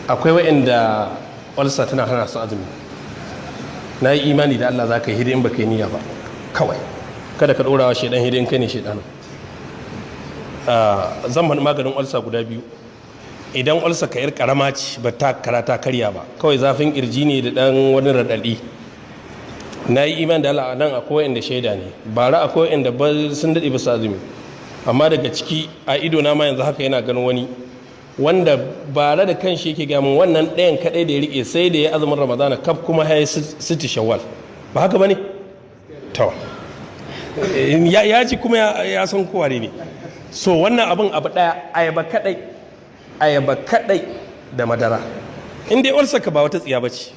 akwai wa'anda ulcer tana hana su azumi. Na yi imani da Allah za ka yi hidin ba ka yi niyya ba kawai, kada ka ɗorawa shaidan hidin kai ne shaidan. Zan faɗi maganin ulcer guda biyu. Idan ulcer ka yar karama ce ba ta karata karya ba, kawai zafin kirji ne da ɗan wani raɗaɗi. Na yi imani da Allah nan akwai wa'anda shaida ne, bara akwai wa'anda sun daɗe ba su azumi, amma daga ciki a ido na ma yanzu haka yana ganin wani wanda bare da kan shi yake gamin wannan ɗayan kaɗai da ya riƙe sai da ya azumin ramadana kaf kuma ya yi siti shawwal, ba haka ba ne? tawa ya ji kuma ya san kowa ne. So wannan abin abu ɗaya, ayaba kaɗai da madara. In dai ulcer ka ba wata tsiya ba ce,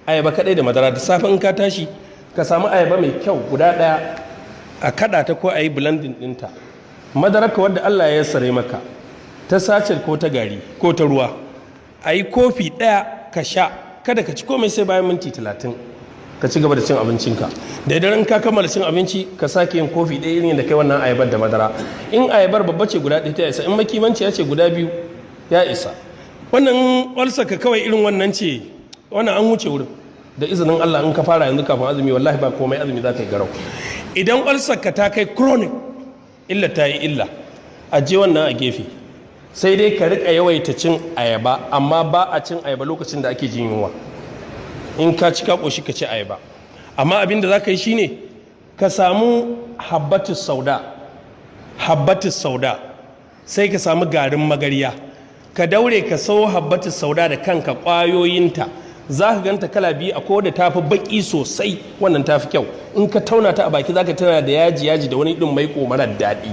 ayaba kaɗai da madara. Da safe in ka tashi ka samu ayaba mai kyau guda ɗaya, a kaɗa ta ko a yi blending ɗinta. Madararka wadda Allah ya yassare maka, ta sace ko ta gari ko ta ruwa, a yi kofi ɗaya ka sha, kada ka ci komai sai bayan minti 30 ka ci gaba da cin abincinka. Da idan ka kammala cin abinci ka sake yin kofi ɗaya irin da kai wannan ayabar da madara. In ayabar babba ce guda ɗaya ta isa, in makimanci ya ce guda 2 ya isa. Wannan ulcer ka kawai irin wannan ce, wannan an wuce wurin. Da izinin Allah in ka fara yanzu kafin azumi wallahi ba komai azumi za ka yi garau. Idan ulcer ka ta kai chronic, illa ta yi illa, aje wannan a gefe. Sai dai ka rika yawaita cin ayaba, amma ba a cin ayaba lokacin da ake jin yunwa. In ka ci ka koshi ka ci ayaba, amma abin da za ka yi shine ka samu habbatus sauda, sai ka samu garin magarya, ka daure ka sau habbatus sauda da kanka, ƙwayoyinta za ka ganta kala biyu, a koda ta fi baƙi sosai, wannan ta fi kyau. In ka tauna ta a baki za ka tana da yaji da wani ɗin maiƙo marar daɗi.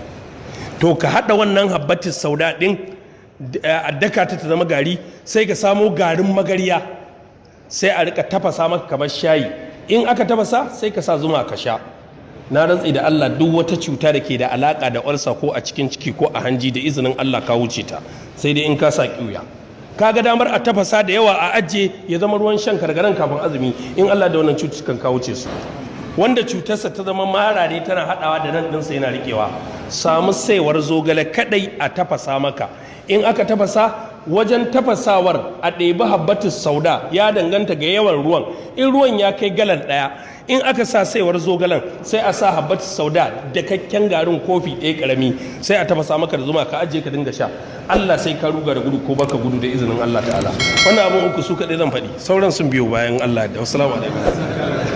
To ka haɗa wannan habbatus sauda ɗin, a daka ta zama gari, sai ka samo garin magarya, sai a rika tafasa maka kamar shayi. In aka tafasa sai ka sa zuma ka sha. Na rantsi da Allah duk wata cuta da ke da alaka da ulcer ko a cikin ciki ko a hanji, da izinin Allah ka wuce ta, sai dai in ka sa kiuya. Ka ga damar a tafasa da yawa a ajiye ya zama ruwan shan kargaran kafin azumi, in Allah da wannan cututtukan ka wuce su. Wanda cutarsa ta zama mara ne tana haɗawa da nan ɗinsa yana riƙewa, samu saiwar zogale kaɗai a tafasa maka. In aka tafasa, wajen tafasawar a ɗebi habbatus sauda, ya danganta ga yawan ruwan. In ruwan ya kai galan 1, in aka sa saiwar zogalen sai a sa habbatus sauda da kakken garin kofi 1 ƙarami, sai a tafasa maka da zuma ka ajiye ka dinga sha. Allah sai ka ruga da gudu ko baka gudu da izinin Allah ta'ala. Wannan abin uku su kaɗai zan faɗi, sauran sun biyo bayan Allah da wassalamu alaikum.